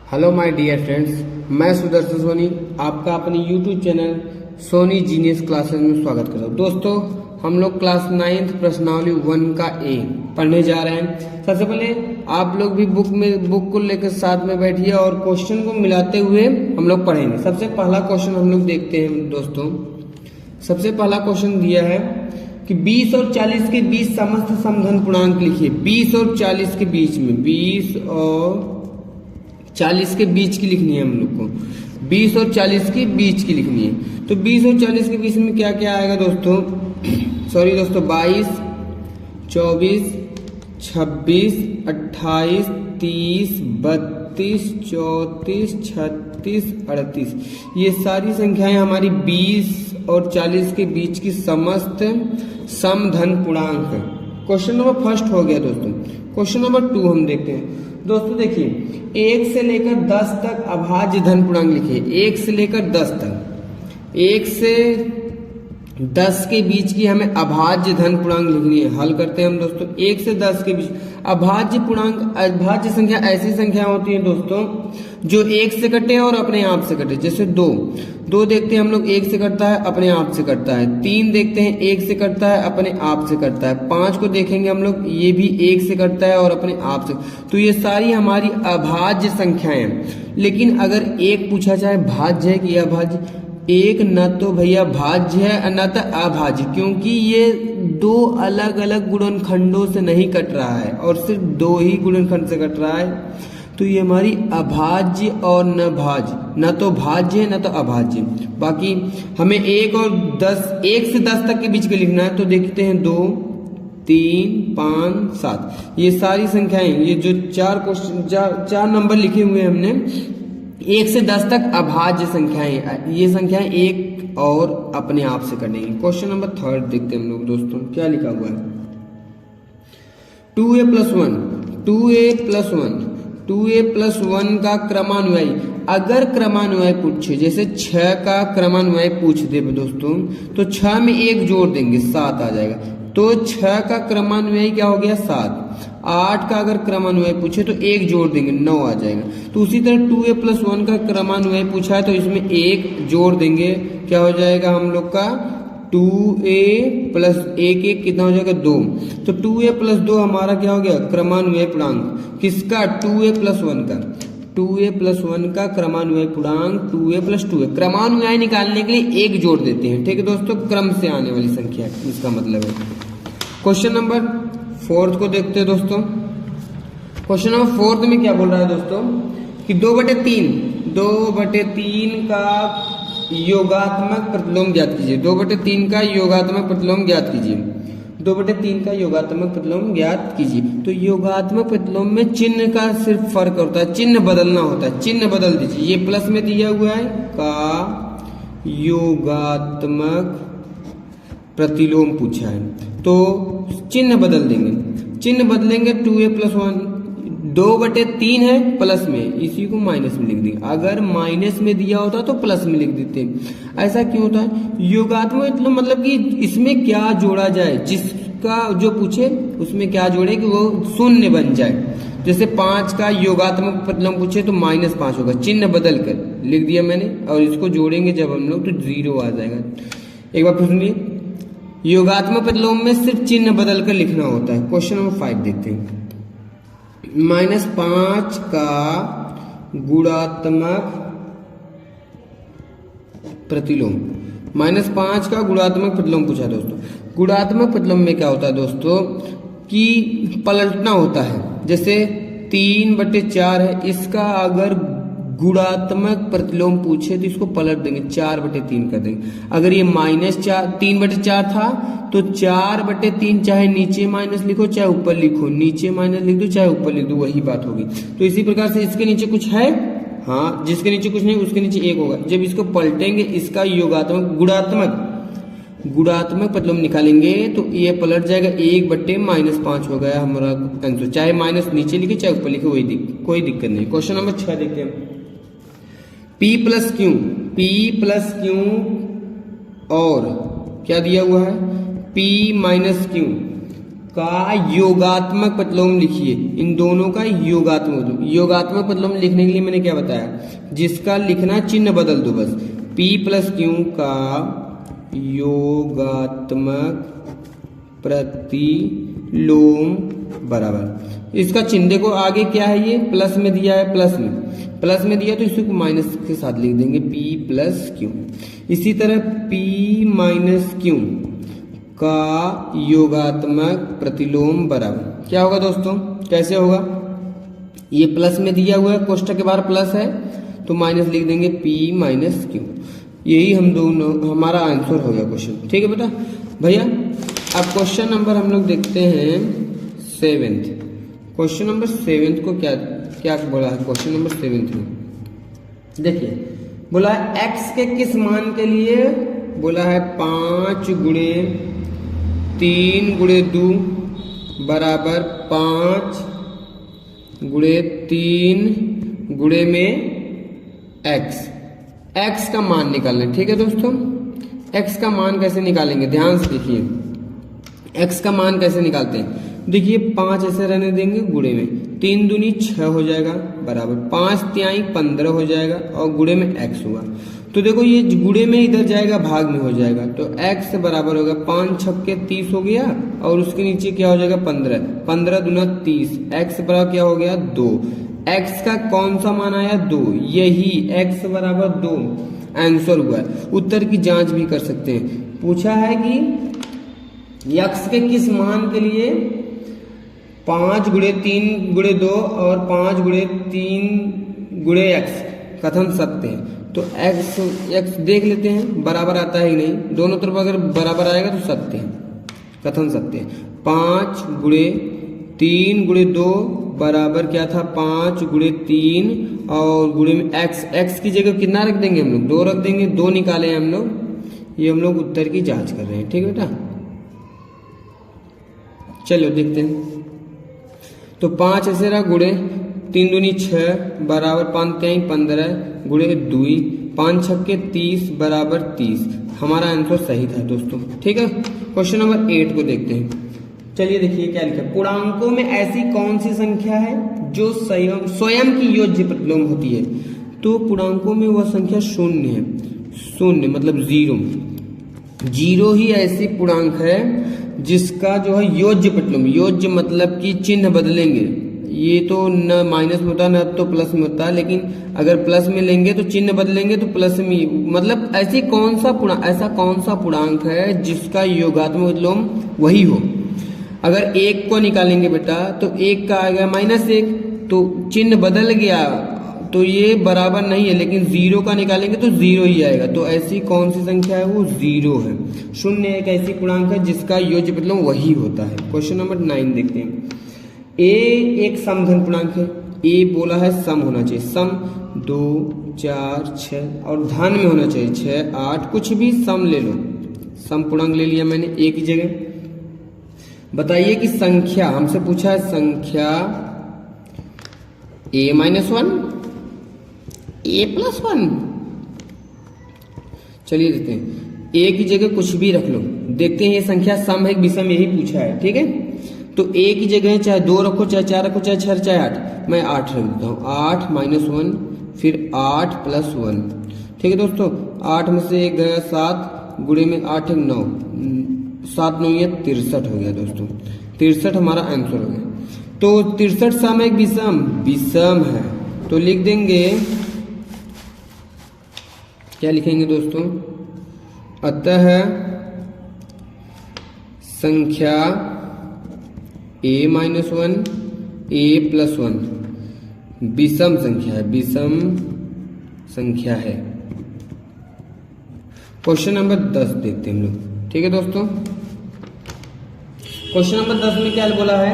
Hello my dear friends, मैं सुदर्शन सोनी आपका अपने YouTube channel Soni genius classes में स्वागत करता हूँ। दोस्तों, हम लोग क्लास 9th प्रश्नावली 1 का ए पढ़ने जा रहे हैं। सबसे पहले आप लोग भी बुक को लेकर साथ में बैठिए और क्वेश्चन को मिलाते हुए हम लोग पढ़ेंगे। सबसे पहला क्वेश्चन हम लोग देखते हैं। दोस्तों, सबसे पहला क्वेश्चन दिया है कि 20 और 40 के बीच समस्त समधन पूर्णांक लिखिए। 20 और 40 के बीच में 20 और 40 के बीच की लिखनी है हम लोग को। 20 और 40 के बीच की लिखनी है। तो 20 और 40 के बीच में क्या क्या आएगा दोस्तों? सॉरी दोस्तों, 22, 24, 26, 28, 30, 32, 34, 36, 38, ये सारी संख्याएं हमारी 20 और 40 के बीच की समस्त समधन पूर्णांक है। क्वेश्चन नंबर फर्स्ट हो गया दोस्तों। क्वेश्चन नंबर 2 हम देखते हैं। दोस्तों देखिए, 1 से लेकर 10 तक अभाज्य धन पूर्णांक लिखिए। 1 से लेकर 10 तक, 1 से 10 के बीच की हमें अभाज्य धन पूर्णांक लिखनी है। हल करते हैं हम दोस्तों। 1 से 10 के बीच अभाज्य पूर्णांक, अभाज्य संख्या ऐसी संख्या होती है दोस्तों जो 1 से कटे और अपने आप से कटे। जैसे 2 देखते हैं हम लोग, 1 से कटता है अपने आप से कटता है। 3 देखते हैं 1 से कटता है अपने आप से कटता है। 5 को देखेंगे हम लोग, ये भी 1 से कटता है और अपने आप से। तो ये सारी हमारी अभाज्य संख्याएं हैं। लेकिन अगर एक पूछा जाए भाज्य है कि अभाज्य, एक न तो भैया भाज्य है न तो अभाज्य, क्योंकि ये 2 अलग अलग गुणनखंडों से नहीं कट रहा है और सिर्फ 2 ही गुणनखंड से कट रहा है। तो ये हमारी अभाज्य और न भाज्य, न तो भाज्य है न तो अभाज्य। बाकी हमें 1 से 10 तक के बीच के लिखना है। तो देखते हैं 2, 3, 5, 7, ये सारी संख्याएं, ये जो 4 नंबर लिखे हुए हैं हमने, 1 से 10 तक अभाज्य संख्याएं। ये संख्याएं 1 और अपने आप से कटेंगी। क्वेश्चन नंबर 3 देखते हैं हम लोग दोस्तों, क्या लिखा हुआ है। 2a + 1, 2a + 1, 2a + 1 का क्रमान्वयी। अगर क्रमान्वय पूछे, जैसे 6 का क्रमान्वय पूछ दे दोस्तों, तो 6 में 1 जोड़ देंगे 7 आ जाएगा। तो 6 का क्रमान्वय क्या हो गया? 7। 8 का अगर क्रमान्वय पूछे तो 1 जोड़ देंगे 9 आ जाएगा। तो उसी तरह 2a + 1 का क्रमान्वय पूछा है तो इसमें 1 जोड़ देंगे, क्या हो जाएगा हम लोग का? 2a + 1 कितना हो जाएगा? 2। तो 2a + 2 हमारा क्या हो गया? क्रमान्वय पूर्णांक। किसका? 2a + 1 का। 2a + 1 का क्रमान्वय पूर्णांक 2a + 2a। क्रमान्वय निकालने के लिए 1 जोड़ देते हैं। ठीक है दोस्तों, क्रम से आने वाली संख्या इसका मतलब है। क्वेश्चन नंबर 4 को देखते हैं दोस्तों। क्वेश्चन नंबर 4 में क्या बोल रहा है दोस्तों कि 2/3 का योगात्मक प्रतिलोम ज्ञात कीजिए। 2/3 का योगात्मक प्रतिलोम ज्ञात कीजिए। 2/3 का योगात्मक प्रतिलोम ज्ञात कीजिए। तो योगात्मक प्रतिलोम में चिन्ह का सिर्फ फर्क होता है, चिन्ह बदलना होता है। चिन्ह बदल दीजिए। ये प्लस में दिया हुआ है का योगात्मक प्रतिलोम पूछा है, तो चिन्ह बदल देंगे। चिन्ह बदलेंगे 2a + 1, 2/3 है प्लस में, इसी को माइनस में लिख देंगे। अगर माइनस में दिया होता तो प्लस में लिख देते हैं। ऐसा क्यों होता है? योगात्मक मतलब कि इसमें क्या जोड़ा जाए, जिसका जो पूछे उसमें क्या जोड़े कि वो शून्य बन जाए। जैसे 5 का योगात्मक प्रतिलोम पूछे तो -5 होगा, चिन्ह बदल कर लिख दिया मैंने। और इसको जोड़ेंगे जब हम लोग तो 0 आ जाएगा। एक बार फिर सुनिए, योगात्मक प्रतिलोम में सिर्फ चिन्ह बदल कर लिखना होता है। क्वेश्चन नंबर 5 देखते हैं। -5 का गुणात्मक प्रतिलोम, -5 का गुणात्मक प्रतिलोम पूछा दोस्तों। गुणात्मक प्रतिलोम में क्या होता है दोस्तों कि पलटना होता है। जैसे 3/4 है, इसका अगर गुणात्मक प्रतिलोम पूछे तो इसको पलट देंगे, 4/3 कर देंगे। अगर ये -3/4 था तो 4/3 चाहे नीचे माइनस लिखो चाहे ऊपर लिखो, नीचे माइनस लिख दो चाहे ऊपर लिख दो, वही बात होगी। तो इसी प्रकार से इसके नीचे कुछ है, हाँ, जिसके नीचे कुछ नहीं उसके नीचे 1 होगा। जब इसको पलटेंगे, इसका योगात्मक गुणात्मक प्रतिलोम निकालेंगे तो ये पलट जाएगा, 1/-5 हो गया हमारा आंसर। चाहे माइनस नीचे लिखे चाहे ऊपर लिखे, कोई दिक्कत नहीं। क्वेश्चन नंबर 6 देखते हैं। P + Q और क्या दिया हुआ है? P - Q का योगात्मक प्रतिलोम लिखिए। इन दोनों का योगात्मक प्रतिलोम लिखने के लिए मैंने क्या बताया, जिसका लिखना चिन्ह बदल दो बस। P प्लस Q का योगात्मक प्रतिलोम बराबर, इसका चिन्ह देखो आगे क्या है, ये प्लस में दिया है, प्लस में दिया तो इसको माइनस के साथ लिख देंगे P प्लस Q। इसी तरह P माइनस Q का योगात्मक प्रतिलोम बराबर क्या होगा दोस्तों, कैसे होगा, ये प्लस में दिया हुआ है, कोष्ठक के बाहर प्लस है तो माइनस लिख देंगे P माइनस Q। यही हम दोनों हमारा आंसर हो गया क्वेश्चन। ठीक है बेटा। भैया अब क्वेश्चन नंबर हम लोग देखते हैं 7th। क्वेश्चन नंबर 7th को क्या बोला है, क्वेश्चन नंबर 7th में देखिए बोला है x के किस मान के लिए, बोला है 5 गुणे 3 गुणे 2 बराबर 5 गुणे 3 गुणे में x का मान निकालना है। ठीक है दोस्तों, x का मान कैसे निकालेंगे, ध्यान से देखिए x का मान कैसे निकालते हैं। देखिए 5 ऐसे रहने देंगे, गुणे में 3 दूनी 6 हो जाएगा बराबर 5 तिहाई 15 हो जाएगा और गुणे में x हुआ। तो देखो ये गुणे में इधर जाएगा भाग में हो जाएगा, तो x बराबर होगा 5 छक्के 30 हो गया और उसके नीचे क्या हो जाएगा 15 दूना 30, x बराबर क्या हो गया 2। x का कौन सा मान आया 2, यही x बराबर 2 आंसर हुआ है। उत्तर की जांच भी कर सकते हैं। पूछा है कि x के किस मान के लिए 5 गुणे 3 गुणे 2 और 5 गुणे 3 गुणे x कथन सत्य है। तो x देख लेते हैं बराबर आता है कि नहीं, दोनों तरफ अगर बराबर आएगा तो सत्य है, कथन सत्य है। 5 गुणे 3 गुणे 2 बराबर क्या था 5 गुणे 3 और गुणे में x की जगह कितना रख देंगे हम लोग 2 रख देंगे, 2 निकाले हैं हम लोग। ये हम लोग उत्तर की जांच कर रहे हैं। ठीक है बेटा, चलो देखते हैं। तो 5 ऐसे रहा गुणे 3 दूनी 6 बराबर 5 तिहाई 15 गुणे 2 5 छक्के 30 बराबर 30। हमारा आंसर सही था दोस्तों। ठीक है, क्वेश्चन नंबर 8 को देखते हैं। चलिए देखिए क्या लिखा है, पूर्णांकों में ऐसी कौन सी संख्या है जो स्वयं की योज्य प्रतिलोम होती है। तो पूर्णांकों में वह संख्या शून्य है, शून्य मतलब जीरो ही ऐसी पूर्णांक है जिसका जो है योज्य प्रतिलोम, योज्य मतलब कि चिन्ह बदलेंगे, ये तो न माइनस में होता न तो प्लस में होता, लेकिन अगर प्लस में लेंगे तो चिन्ह बदलेंगे तो प्लस में, मतलब ऐसा कौन सा पूर्णांक है जिसका योगात्मक प्रतिलोम वही हो। अगर 1 को निकालेंगे बेटा तो 1 का आ गया -1, तो चिन्ह बदल गया तो ये बराबर नहीं है, लेकिन 0 का निकालेंगे तो 0 ही आएगा। तो ऐसी कौन सी संख्या है, वो 0 है। शून्य एक ऐसी पूर्णांक है जिसका योज्य प्रतिलोम वही होता है। क्वेश्चन नंबर 9 देखते हैं। a एक समधन पूर्णांक है, a बोला है सम होना चाहिए, सम 2 4 6 और धन में होना चाहिए 6 8, कुछ भी सम ले लो, सम पूर्णांक ले लिया मैंने a की जगह। बताइए कि संख्या, हमसे पूछा है संख्या a - 1 a + 1। चलिए देखते हैं, a की जगह कुछ भी रख लो, देखते हैं ये संख्या सम है कि विषम, यही पूछा है। ठीक है, तो a की जगह चाहे 2 रखो, चाहे 4 रखो, चाहे 6 चाहे 8, मैं 8 रख देता हूँ। 8 - 1 फिर 8 + 1। ठीक है दोस्तों, 8 में से 1 गया 7, गुणे में 8 1 9, 7 9 ये 63 हो गया दोस्तों। 63 हमारा आंसर हो गया। तो 63 सम है विषम है, तो लिख देंगे, क्या लिखेंगे दोस्तों, अतः संख्या a - 1 a + 1 विषम संख्या है। क्वेश्चन नंबर 10 देखते हैं हम लोग। ठीक है दोस्तों, क्वेश्चन नंबर 10 में क्या बोला है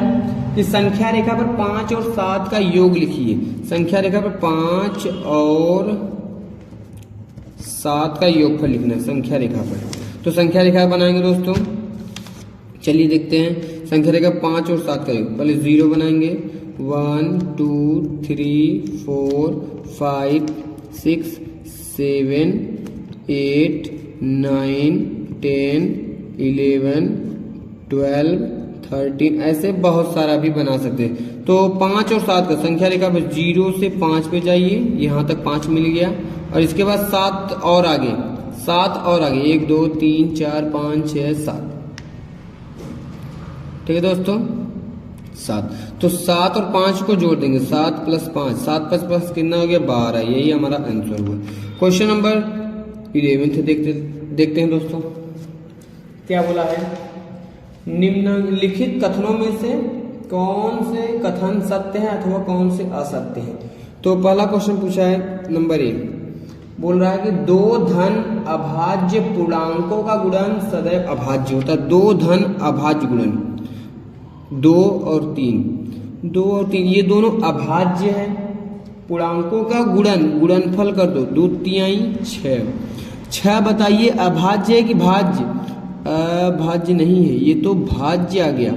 कि संख्या रेखा पर 5 और 7 का योग लिखिए। संख्या रेखा पर 5 और 7 का योगफल लिखना है संख्या रेखा पर। तो संख्या रेखा बनाएंगे दोस्तों, चलिए देखते हैं। संख्या रेखा 5 और 7 का योग, पहले 0 बनाएंगे, 1 2 3 4 5 6 7 8 9 10 11 12 13, ऐसे बहुत सारा भी बना सकते हैं। तो 5 और 7 का संख्या रेखा पर 0 से 5 पे जाइए, यहाँ तक 5 मिल गया और इसके बाद 7 और आगे 1 2 3 4 5 6 7। ठीक है दोस्तों, 7। तो 7 और 5 को जोड़ देंगे, 7 + 5, 7 + 5 कितना हो गया 12। यही हमारा आंसर हुआ। क्वेश्चन नंबर 11 देखते हैं दोस्तों, क्या बोला है। निम्नलिखित कथनों में से कौन से कथन सत्य है अथवा कौन से असत्य है। तो पहला क्वेश्चन पूछा है नंबर 1, बोल रहा है कि 2 धन अभाज्य पूर्णांकों का गुणन सदैव अभाज्य होता है। 2 धन अभाज्य गुणन, 2 और 3 ये दोनों अभाज्य है। पूर्णांकों का गुणनफल कर दो, 2 तिहाई 6 बताइए अभाज्य है कि भाज्य। अभाज्य नहीं है, ये तो भाज्य आ गया।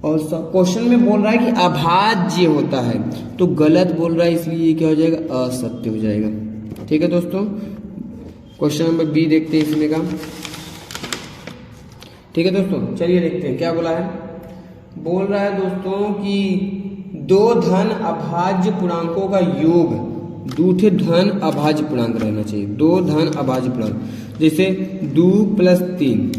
और क्वेश्चन में बोल रहा है कि अभाज्य होता है, तो गलत बोल रहा है, इसलिए ये क्या हो जाएगा असत्य हो जाएगा। ठीक है दोस्तों, क्वेश्चन नंबर बी देखते हैं इसमें का। ठीक है दोस्तों, चलिए देखते हैं क्या बोला है। बोल रहा है दोस्तों कि 2 धन अभाज्य पूर्णांकों का योग, 2 धन अभाज्य पूर्णांक रहना चाहिए। 2 धन अभाज्य पूर्णांक, जैसे 2 + 3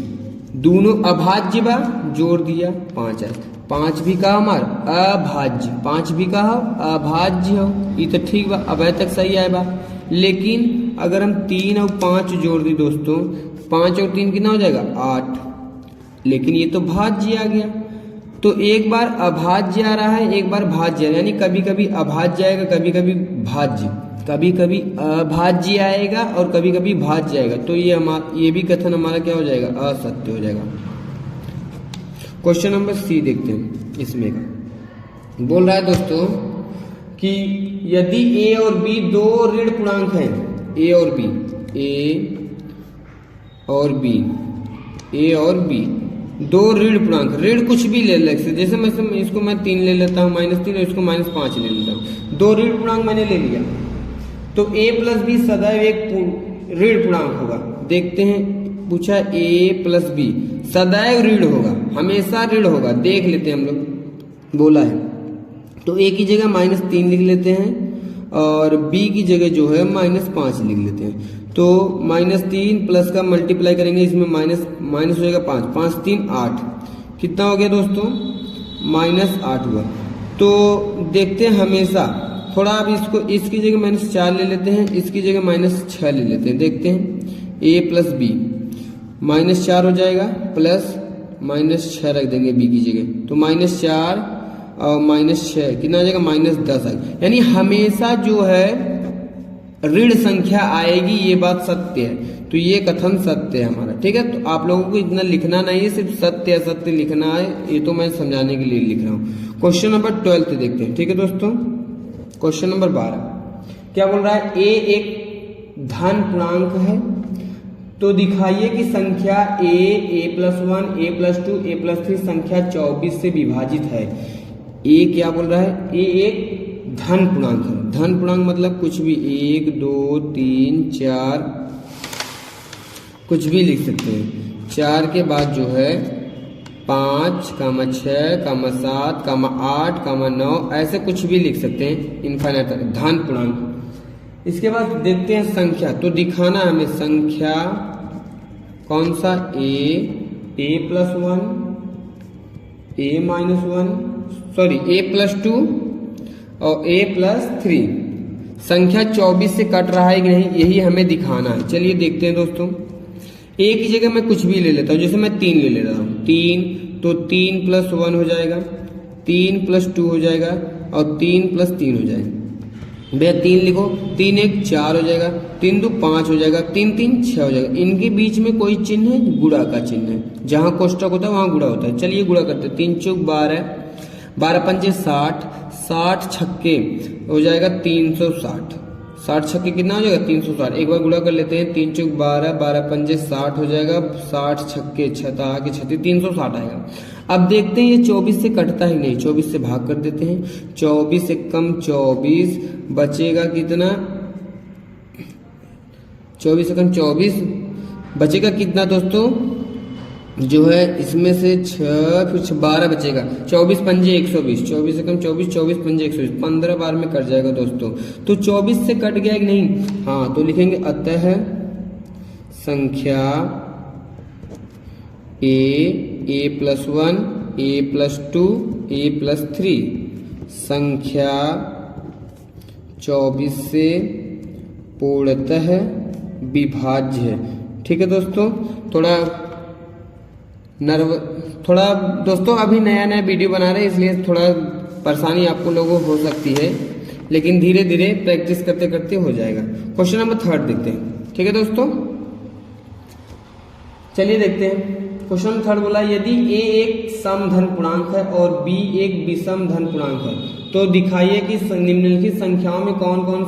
दोनों अभाज्य बा, जोड़ दिया 5 है। 5 भी कहा हमारा अभाज्य, 5 भी कहा अभाज्य हो, ये तो ठीक बा, अब तक सही आए बा। लेकिन अगर हम 3 और 5 जोड़ दी दोस्तों, 5 और 3 कितना हो जाएगा 8, लेकिन ये तो भाज्य आ गया। तो एक बार अभाज्य आ रहा है, एक बार भाज्य, यानी कभी कभी अभाज्य आएगा, कभी कभी भाज्य, कभी कभी अभाज्य आएगा और कभी कभी भाज्य आएगा। तो ये भी कथन हमारा क्या हो जाएगा असत्य हो जाएगा। क्वेश्चन नंबर सी देखते हैं इसमें का। बोल रहा है दोस्तों कि यदि ए और बी 2 ऋण पूर्णांक हैं, ए और बी 2 ऋण पूर्णांक, ऋण कुछ भी ले सकते, जैसे मैं इसको 3 ले लेता हूँ -3 और इसको -5 ले लेता हूँ। 2 ऋण पूर्णांक मैंने ले लिया, तो a + b सदैव एक ऋण पूर्णांक होगा। देखते हैं, पूछा a + b सदैव ऋण होगा, हमेशा ऋण होगा। देख लेते हैं हम लोग, बोला है तो a की जगह -3 लिख लेते हैं और b की जगह जो है -5 लिख लेते हैं। तो -3 प्लस का मल्टीप्लाई करेंगे, इसमें माइनस हो जाएगा 5, 5 3 8, कितना हो गया दोस्तों -8 हुआ। तो देखते हैं हमेशा, थोड़ा अब इसको इसकी जगह -4 ले लेते हैं, इसकी जगह -6 ले लेते हैं। देखते हैं a + b -4 हो जाएगा, प्लस -6 रख देंगे b की जगह, तो -4 और -6 कितना आ जाएगा -10 आएगा। यानी हमेशा जो है ऋण संख्या आएगी, ये बात सत्य है। तो ये कथन सत्य है हमारा। ठीक है, तो आप लोगों को इतना लिखना नहीं है, सिर्फ सत्य असत्य लिखना है, ये तो मैं समझाने के लिए लिख रहा हूँ। क्वेश्चन नंबर 12 देखते हैं। ठीक है दोस्तों, क्वेश्चन नंबर 12 क्या बोल रहा है, a एक धन पूर्णांक है, तो दिखाइए कि संख्या a, a+1, a+2, a+3 संख्या 24 से विभाजित है। a क्या बोल रहा है, a एक धन पूर्णांक है। धन पूर्णांक मतलब कुछ भी, 1 2 3 4 कुछ भी लिख सकते हैं। 4 के बाद जो है 5, 6, 7, 8, 9 ऐसे कुछ भी लिख सकते हैं, इनफाइनाइट धन पूर्णांक। इसके बाद देखते हैं संख्या, तो दिखाना हमें संख्या कौन सा, a+1, a+2 और a+3 संख्या 24 से कट रहा है कि नहीं, यही हमें दिखाना है। चलिए देखते हैं दोस्तों, a की जगह मैं कुछ भी ले लेता हूँ, जैसे मैं 3 ले लेता हूँ, 3 तो 3 + 1 हो जाएगा, 3 + 2 हो जाएगा और 3 + 3 हो जाएगा। भैया 3 लिखो, 3 1 4 हो जाएगा, 3 2 5 हो जाएगा, 3 3 6 हो जाएगा। इनके बीच में कोई चिन्ह है, गुणा का चिन्ह है, जहां कोष्टक होता है वहां गुणा होता है। चलिए गुणा करते हैं, 3 चौक 12, 12 पंजे 60, 60 छक्के हो जाएगा 360, 60 छक्के कितना हो जाएगा 360। एक बार गुणा कर लेते हैं, 3 चौक 12, 12 पंजे 60 हो जाएगा, 60 छक्के 36 360 आएगा। अब देखते हैं ये 24 से कटता ही नहीं, 24 से भाग कर देते हैं, 24 से कम 24 बचेगा कितना, 24 से कम 24 बचेगा कितना दोस्तों जो है इसमें से 6 फिर 12 बचेगा, 24 पंजे 120, 24 से कम 24, 24 पंजे 120, 15 बार में कट जाएगा दोस्तों। तो 24 से कट गया कि नहीं, हाँ, तो लिखेंगे अतः संख्या a+1, a+2, a+3 संख्या 24 से पूर्णतः विभाज्य है। ठीक है दोस्तों, थोड़ा दोस्तों अभी नया नया वीडियो बना रहे हैं, इसलिए थोड़ा परेशानी आपको लोगों को हो सकती है, लेकिन धीरे धीरे प्रैक्टिस करते करते हो जाएगा। क्वेश्चन नंबर 3 देखते हैं। ठीक है दोस्तों, चलिए देखते हैं। क्वेश्चन 3 बोला, यदि a एक सम धन पूर्णांक है और b एक विषम धन पूर्णांक है तो दिखाइए कि निम्नलिखित संख्याओं में कौन कौन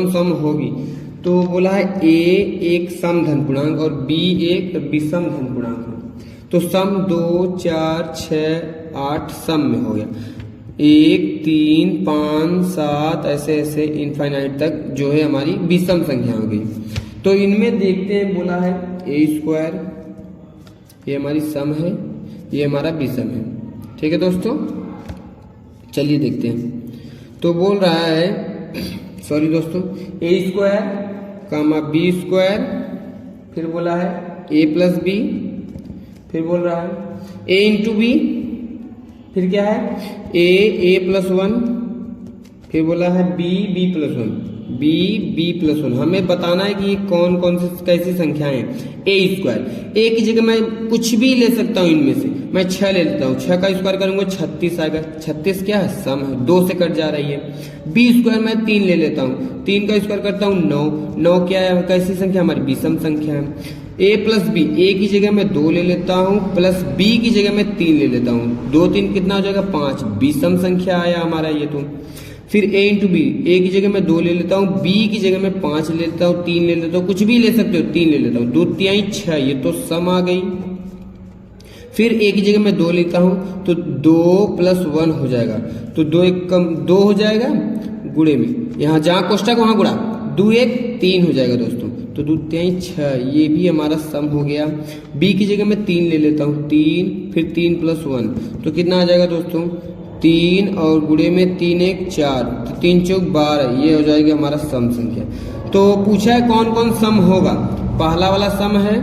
सम होगी। तो बोला है a एक सम धन पूर्णांक और b एक विषम धन पूर्णांक है। तो सम 2, 4, 6, 8 सम में हो गया, 1, 3, 5, 7 ऐसे इनफाइनाइट तक जो है हमारी विषम संख्या हो गई। तो इनमें देखते हैं, बोला है a², ये हमारी सम है, ये हमारा विषम है। ठीक है दोस्तों, चलिए देखते हैं। तो बोल रहा है, सॉरी दोस्तों, a² कामा b², फिर बोला है a+b, फिर बोल रहा है a इंटू b, फिर क्या है a+1, फिर बोला है b+1, b+1। हमें बताना है कि कौन कौन सी कैसी संख्याएं हैं। a², a की जगह मैं कुछ भी ले सकता हूं, इनमें से मैं 6 ले लेता हूं, 6 का स्क्वायर करूंगा 36 आएगा, 36 क्या है, सम है, 2 से कट जा रही है। b² मैं 3 ले लेता हूं, 3 का स्क्वायर करता हूं 9, 9 क्या है, कैसी संख्या, हमारी विषम संख्या है। a+b, a की जगह मैं 2 ले लेता हूं, प्लस b की जगह मैं 3 ले लेता हूं, 2 3 कितना हो जाएगा, 5, विषम संख्या आया हमारा ये। तो फिर a इंटू बी, a की जगह मैं 2 ले लेता हूँ, b की जगह मैं 5 ले लेता हूँ, 3 ले लेता हूँ, कुछ भी ले सकते हो, 3 ले लेता हूँ, 2 तिहाई 6, ये तो सम आ गई। फिर a की जगह मैं 2 लेता हूँ, तो 2 + 1 हो जाएगा, तो 2 1 कम 2 हो जाएगा, गुणे में यहाँ जहाँ कोष्टक वहाँ गुणा, 2 1 3 हो जाएगा दोस्तों, तो 2 तिहाई 6, ये भी हमारा सम हो गया। b की जगह मैं 3 ले लेता हूँ, 3, फिर 3 + 1, तो कितना आ जाएगा दोस्तों, 3 और गुणे में 3 1 4, तो 3 चौक 12, ये हो जाएगा हमारा सम संख्या। तो पूछा है कौन कौन सम होगा, पहला वाला सम है,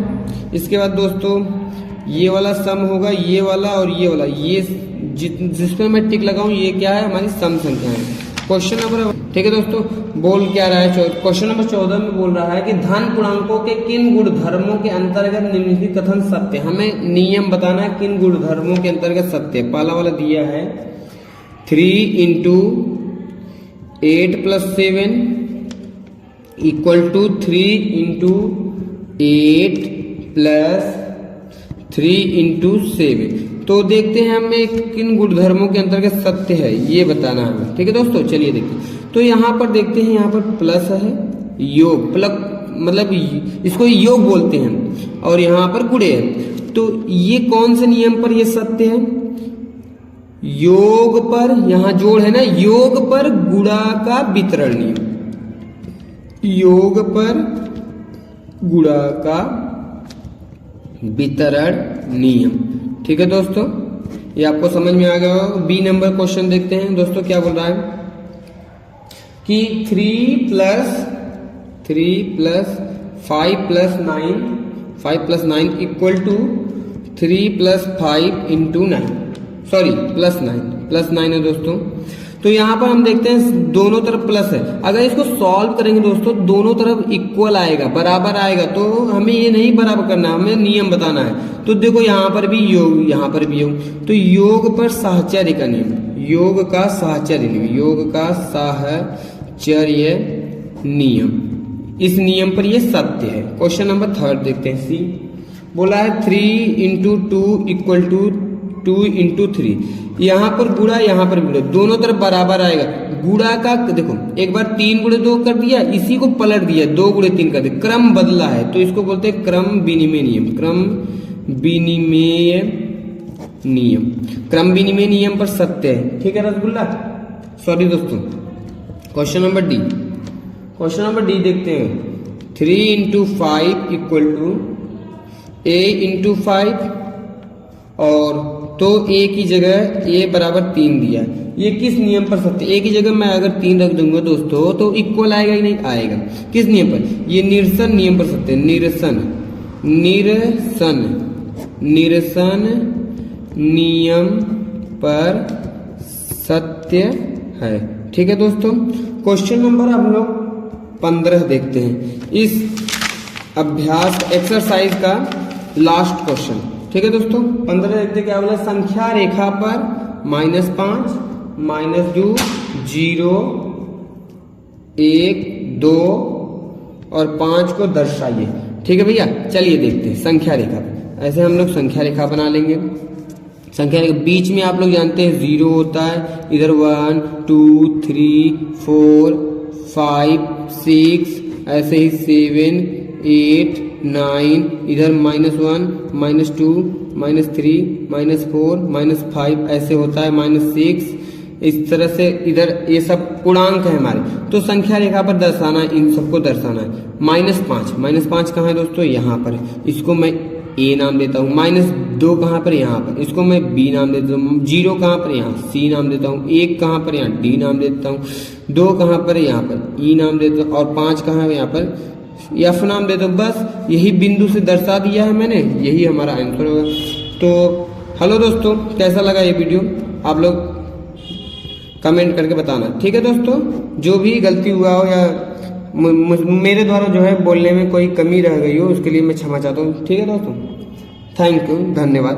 इसके बाद दोस्तों ये वाला सम होगा, ये वाला और ये वाला, ये जिसमें मैं टिक लगाऊं ये क्या है, हमारी सम संख्या है। क्वेश्चन नंबर, ठीक है दोस्तों, बोल क्या रहा है, क्वेश्चन नंबर 14 में बोल रहा है कि धन पूर्णांकों के किन गुणधर्मों के अंतर्गत निम्नलिखित कथन सत्य। हमें नियम बताना है किन गुणधर्मों के अंतर्गत सत्य। पहला वाला दिया है 3 × 8 + 7 = 3 × 8 + 3 × 7। तो देखते हैं हमें किन गुणधर्मों के अंतर्गत सत्य है, ये बताना है हमें। ठीक है दोस्तों, चलिए देखते हैं। तो यहाँ पर देखते हैं, यहाँ पर प्लस है, योग प्लस मतलब इसको योग बोलते हैं, और यहाँ पर गुणे है। तो ये कौन से नियम पर ये सत्य है, योग पर, यहाँ जोड़ है ना, योग पर गुणा का वितरण नियम, योग पर गुणा का वितरण नियम। ठीक है दोस्तों, ये आपको समझ में आ गया होगा। बी नंबर क्वेश्चन देखते हैं दोस्तों, क्या बोल रहा है कि 3 + 5 + 9 = 3 + 5 × 9, सॉरी +9 है दोस्तों। तो यहाँ पर हम देखते हैं दोनों तरफ प्लस है, अगर इसको सॉल्व करेंगे दोस्तों दोनों तरफ इक्वल आएगा, बराबर आएगा, तो हमें ये नहीं बराबर करना, हमें नियम बताना है। तो देखो यहाँ पर भी योग, यहाँ पर भी योग, तो योग पर साहचर्य का नियम, योग का साहचर्य नियम, योग का साहचर्य नियम, इस नियम पर ये सत्य है। क्वेश्चन नंबर 3 देखते हैं। सी बोला है 3 × 2 = 2 × 3, यहाँ पर गुणा यहाँ पर गुणा, दोनों तरफ बराबर आएगा। गुणा का देखो, एक बार 3 × 2 कर दिया, इसी को पलट दिया 2 × 3 कर दिया, क्रम बदला है, तो इसको बोलते हैं क्रम विनिमय नियम, क्रम विनिमय नियम, क्रम विनिमय नियम पर सत्य है। ठीक है रसगुल्ला, सॉरी दोस्तों। Question number D, question number D देखते हैं। 3 × 5 = a इंटू 5 और तो a की जगह a बराबर 3 दिया है। ये किस नियम पर सत्य? a की जगह मैं अगर 3 रख दूंगा दोस्तों तो इक्वल आएगा ही नहीं? आएगा। किस नियम पर? ये निरसन नियम पर सत्य है। निरसन नियम पर सत्य है। ठीक है दोस्तों। क्वेश्चन नंबर हम लोग 15 देखते हैं, इस अभ्यास एक्सरसाइज का लास्ट क्वेश्चन। ठीक है दोस्तों, 15 देखते क्या बोला? संख्या रेखा पर -5, -2, 0, 1, 2 और 5 को दर्शाइए। ठीक है भैया, चलिए देखते हैं संख्या रेखा पर। ऐसे हम लोग संख्या रेखा बना लेंगे। संख्या के बीच में आप लोग जानते हैं 0 होता है, इधर 1, 2, 3, 4, 5, 6, ऐसे ही 7, 8, 9, इधर -1, -2, -3, -4, -5 ऐसे होता है, -6, इस तरह से इधर ये सब पूर्णांक है हमारे। तो संख्या रेखा पर दर्शाना है, इन सबको दर्शाना है। -5 कहाँ है दोस्तों? यहाँ पर। इसको मैं a नाम देता हूँ। -2 कहाँ पर? यहाँ पर। इसको मैं b नाम देता हूँ। 0 कहाँ पर? यहाँ c नाम देता हूँ। 1 कहाँ पर? यहाँ d नाम देता हूँ। 2 कहाँ पर? यहाँ पर e नाम देता हूँ। और 5 कहाँ है? यहाँ पर f नाम देता हूँ। बस यही बिंदु से दर्शा दिया है मैंने, यही हमारा आंसर होगा। तो हेलो दोस्तों, कैसा लगा ये वीडियो? आप लोग कमेंट करके बताना। ठीक है दोस्तों, जो भी गलती हुआ हो या मेरे द्वारा जो है बोलने में कोई कमी रह गई हो उसके लिए मैं क्षमा चाहता हूँ। ठीक है दोस्तों, थैंक यू, धन्यवाद।